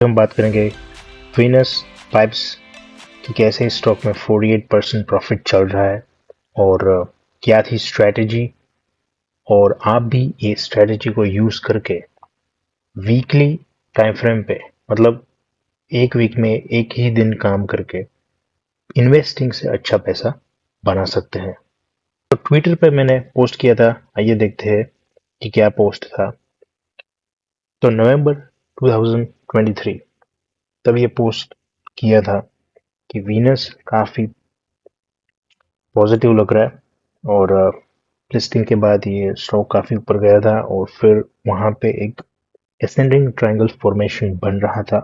हम बात करेंगे वीनस पाइप्स की कैसे स्टॉक में 48% प्रॉफिट चल रहा है और क्या थी स्ट्रेटजी। और आप भी ये स्ट्रेटजी को यूज करके वीकली टाइम फ्रेम पे, मतलब एक वीक में एक ही दिन काम करके इन्वेस्टिंग से अच्छा पैसा बना सकते हैं। तो ट्विटर पे मैंने पोस्ट किया था, आइए देखते हैं कि क्या पोस्ट था। तो नवंबर 2023 तब ये पोस्ट किया था कि वीनस काफी पॉजिटिव लग रहा है और लिस्टिंग के बाद ये स्टॉक काफी ऊपर गया था और फिर वहां पे एक एसेंडिंग ट्रायंगल फॉर्मेशन बन रहा था।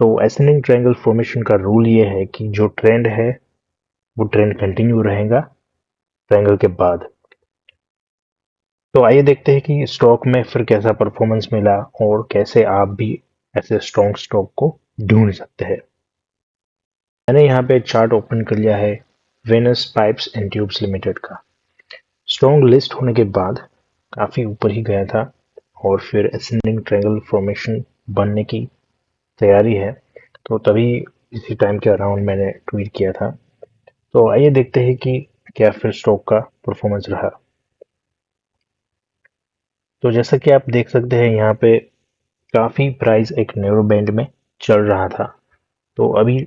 तो एसेंडिंग ट्रायंगल फॉर्मेशन का रूल ये है कि जो ट्रेंड है वो ट्रेंड कंटिन्यू रहेगा ट्रायंगल के बाद। तो आइए देखते हैं कि स्टॉक में फिर कैसा परफॉर्मेंस मिला और कैसे आप भी ऐसे स्ट्रॉन्ग स्टॉक को ढूंढ सकते हैं। मैंने यहाँ पे चार्ट ओपन कर लिया है Venus pipes and tubes limited का। स्ट्रॉन्ग लिस्ट होने के बाद काफी ऊपर ही गया था और फिर असेंडिंग ट्रायंगल फॉर्मेशन बनने की तैयारी है। तो तभी इसी टाइम के अराउंड मैंने ट्वीट किया था। तो आइए देखते हैं कि क्या फिर स्टॉक का परफॉर्मेंस रहा। तो जैसा कि आप देख सकते हैं यहाँ पे काफी प्राइस एक नैरो बैंड में चल रहा था। तो अभी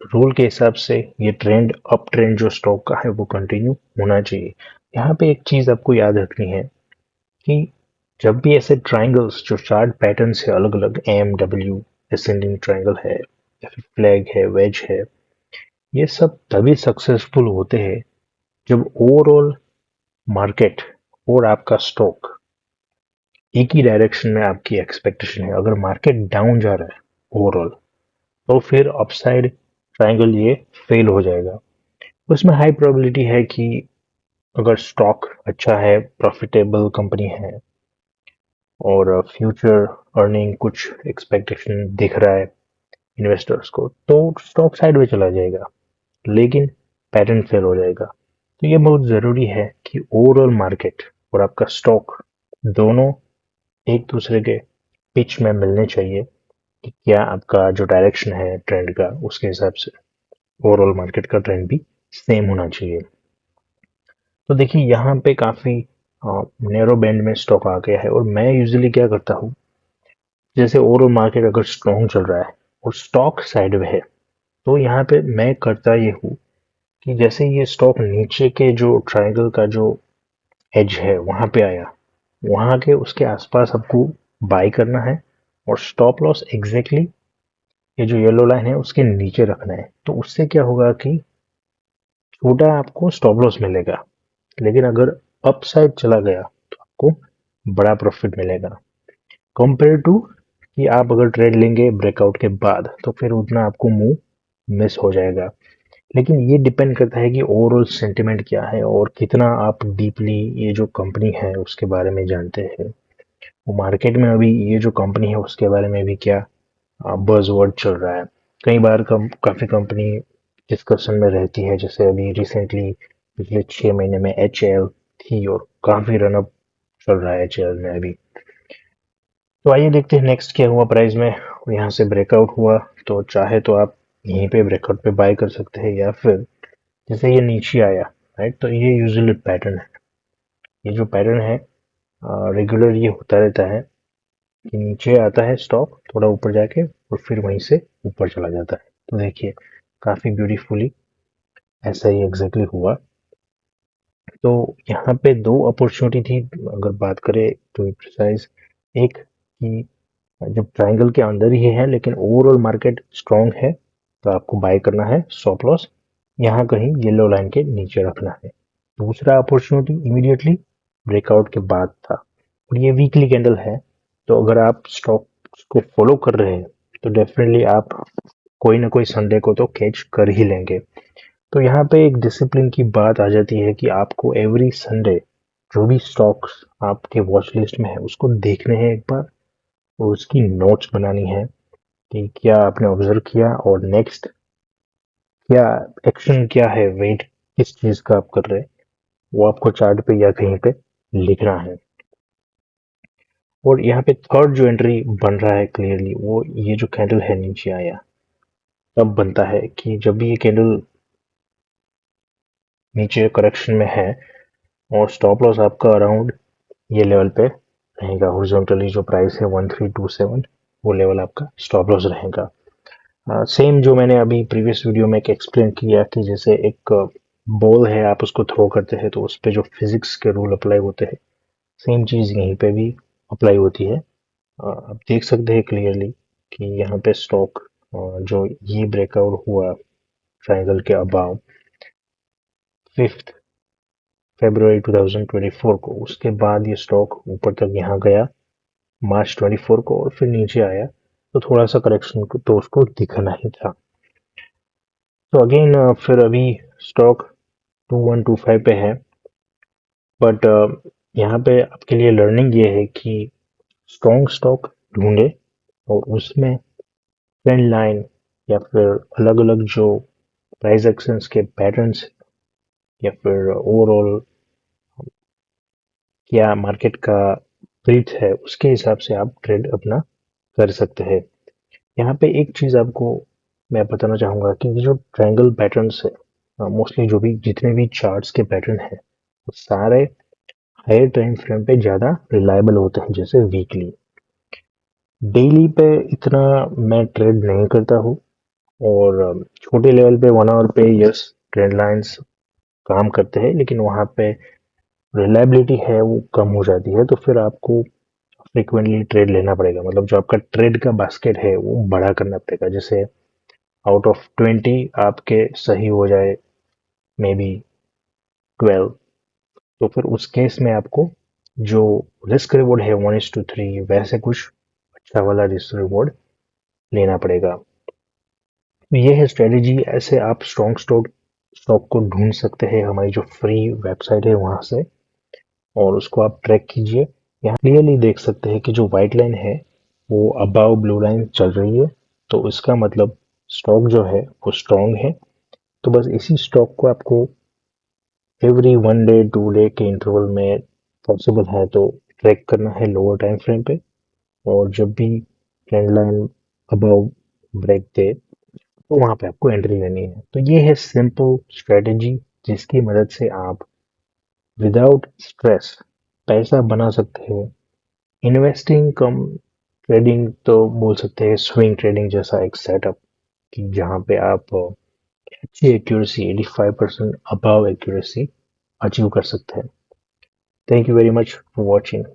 रूल के हिसाब से ये ट्रेंड अप ट्रेंड जो स्टॉक का है वो कंटिन्यू होना चाहिए। यहाँ पे एक चीज आपको याद रखनी है कि जब भी ऐसे ट्रायंगल्स जो चार्ट पैटर्न से अलग अलग एम डब्ल्यू असेंडिंग ट्रायंगल है या फिर फ्लैग है वेज है, ये सब तभी सक्सेसफुल होते हैं जब ओवरऑल मार्केट और आपका स्टॉक एक ही डायरेक्शन में आपकी एक्सपेक्टेशन है। अगर मार्केट डाउन जा रहा है ओवरऑल तो फिर अपसाइड ट्रायंगल ये फेल हो जाएगा। उसमें हाई प्रोबेबिलिटी है कि अगर स्टॉक अच्छा है, प्रॉफिटेबल कंपनी है और फ्यूचर अर्निंग कुछ एक्सपेक्टेशन दिख रहा है इन्वेस्टर्स को, तो स्टॉक साइड में चला जाएगा लेकिन पैटर्न फेल हो जाएगा। तो ये बहुत जरूरी है कि ओवरऑल मार्केट और आपका स्टॉक दोनों एक दूसरे के पिच में मिलने चाहिए कि क्या आपका जो डायरेक्शन है ट्रेंड का उसके हिसाब से ओवरऑल मार्केट का ट्रेंड भी सेम होना चाहिए। तो देखिए यहाँ पे काफी नैरो बैंड में स्टॉक आ गया है और मैं यूजुअली क्या करता हूँ, जैसे ओवरऑल मार्केट अगर स्ट्रॉन्ग चल रहा है और स्टॉक साइड में है तो यहाँ पे मैं करता ये हूँ कि जैसे ये स्टॉक नीचे के जो ट्रायंगल का जो एज है वहां पे आया, वहां के उसके आसपास आपको बाय करना है और स्टॉप लॉस एग्जैक्टली ये जो येलो लाइन है उसके नीचे रखना है। तो उससे क्या होगा कि छोटा आपको स्टॉप लॉस मिलेगा लेकिन अगर अप साइड चला गया तो आपको बड़ा प्रॉफिट मिलेगा कंपेयर टू कि आप अगर ट्रेड लेंगे ब्रेकआउट के बाद तो फिर उतना आपको मूव मिस हो जाएगा। लेकिन ये डिपेंड करता है कि ओवरऑल सेंटिमेंट क्या है और कितना आप डीपली ये जो कंपनी है उसके बारे में जानते हैं। वो मार्केट में अभी ये जो कंपनी है उसके बारे में भी क्या बज़वर्ड चल रहा है। कई बार काफी कंपनी डिस्कशन में रहती है, जैसे अभी रिसेंटली पिछले 6 महीने में HAL थी और काफी रनअप चल रहा है HAL में अभी। तो आइए देखते हैं नेक्स्ट क्या हुआ प्राइस में। यहाँ से ब्रेकआउट हुआ तो चाहे तो आप यहीं पे ब्रेकआउट पे बाय कर सकते हैं या फिर जैसे ये नीचे आया, राइट, तो ये यूजुअली पैटर्न है। ये जो पैटर्न है रेगुलर ये होता रहता है कि नीचे आता है स्टॉक थोड़ा ऊपर जाके और फिर वहीं से ऊपर चला जाता है। तो देखिए काफी ब्यूटीफुली ऐसा ही एग्जैक्टली हुआ। तो यहाँ पे दो अपॉर्चुनिटी थी अगर बात करें टू बी प्रिसाइज। एक कि जब ट्रायंगल के अंदर ही है लेकिन ओवरऑल मार्केट स्ट्रांग है तो आपको बाय करना है, स्टॉप लॉस यहाँ कहीं येलो लाइन के नीचे रखना है। दूसरा अपॉर्चुनिटी इमीडिएटली ब्रेकआउट के बाद था और ये वीकली कैंडल है। तो अगर आप स्टॉक को फॉलो कर रहे हैं तो डेफिनेटली आप कोई ना कोई संडे को तो कैच कर ही लेंगे। तो यहाँ पे एक डिसिप्लिन की बात आ जाती है कि आपको एवरी संडे जो भी स्टॉक्स आपके वॉच लिस्ट में है उसको देखने हैं एक बार और उसकी नोट्स बनानी है कि क्या आपने ऑब्जर्व किया और नेक्स्ट क्या एक्शन क्या है, वेट किस चीज का आप कर रहे हैं वो आपको चार्ट पे या कहीं पे लिखना है। और यहाँ पे थर्ड जो एंट्री बन रहा है क्लियरली, वो ये जो कैंडल है नीचे आया तब बनता है कि जब भी ये कैंडल नीचे करेक्शन में है और स्टॉप लॉस आपका अराउंड ये लेवल पे रहेगा, हॉरिजॉन्टली जो प्राइस है 1327, वो लेवल आपका स्टॉप लॉस रहेगा। सेम जो मैंने अभी प्रीवियस वीडियो में एक एक्सप्लेन किया कि जैसे एक बॉल है, आप उसको थ्रो करते हैं तो उस पे जो फिजिक्स के रूल अप्लाई होते हैं, सेम चीज यहीं पे भी अप्लाई होती है। आप देख सकते हैं क्लियरली कि यहाँ पे स्टॉक जो ये ब्रेकआउट हुआ ट्रायंगल के अबाव 5 फरवरी 2024 को, उसके बाद ये स्टॉक ऊपर तक यहाँ गया मार्च 24 को और फिर नीचे आया, तो थोड़ा सा करेक्शन तो उसको दिखना ही था। तो अगेन फिर अभी स्टॉक 2125 पे है, बट यहाँ पे आपके लिए लर्निंग ये है कि स्ट्रॉन्ग स्टॉक ढूंढे और उसमें ट्रेंड लाइन या फिर अलग अलग जो प्राइस एक्शंस के पैटर्न्स या फिर ओवरऑल क्या मार्केट का ब्रीथ है, उसके हिसाब से आप ट्रेड अपना कर सकते हैं। यहाँ पे एक चीज आपको मैं बताना चाहूंगा कि ये जो ट्रायंगल पैटर्न्स है, मोस्टली जो भी जितने भी चार्ट्स के पैटर्न है, वो सारे हायर टाइम फ्रेम पे ज्यादा रिलायबल होते हैं, जैसे वीकली। डेली पे इतना मैं ट्रेड नहीं करता हूँ, और छोटे लेवल पे 1 आवर पे यस ट्रेंड लाइंस काम करते हैं, लेकिन वहाँ पे रिलायबिलिटी है वो कम हो जाती है, तो फिर आपको फ्रिक्वेंटली ट्रेड लेना पड़ेगा, मतलब जो आपका ट्रेड का बास्केट है वो बड़ा करना पड़ेगा। जैसे आउट ऑफ 20 आपके सही हो जाए मे बी 12, तो फिर उस केस में आपको जो रिस्क रिवॉर्ड है 1:3, वैसे कुछ अच्छा वाला रिस्क रिवॉर्ड लेना पड़ेगा। तो ये है स्ट्रेटेजी, ऐसे आप स्ट्रॉन्ग स्टॉक स्टॉक को ढूंढ सकते हैं हमारी जो फ्री वेबसाइट है वहां से, और उसको आप ट्रैक कीजिए। यहाँ क्लियरली देख सकते हैं कि जो व्हाइट लाइन है वो अबाव ब्लू लाइन चल रही है, तो इसका मतलब स्टॉक जो है वो स्ट्रॉन्ग है। तो बस इसी स्टॉक को आपको एवरी 1 डे 2 डे के इंटरवल में पॉसिबल है तो ट्रैक करना है लोअर टाइम फ्रेम पे, और जब भी ट्रेंड लाइन अबाव ब्रेक दे तो वहां पे आपको एंट्री लेनी है। तो ये है सिंपल स्ट्रेटेजी जिसकी मदद से आप विदाउट स्ट्रेस पैसा बना सकते हैं। इन्वेस्टिंग कम ट्रेडिंग तो बोल सकते हैं, स्विंग ट्रेडिंग जैसा एक सेटअप, कि जहाँ पे आप अच्छी एक्यूरेसी 85% अबव एक्यूरेसी अचीव कर सकते हैं। Thank you very much for watching.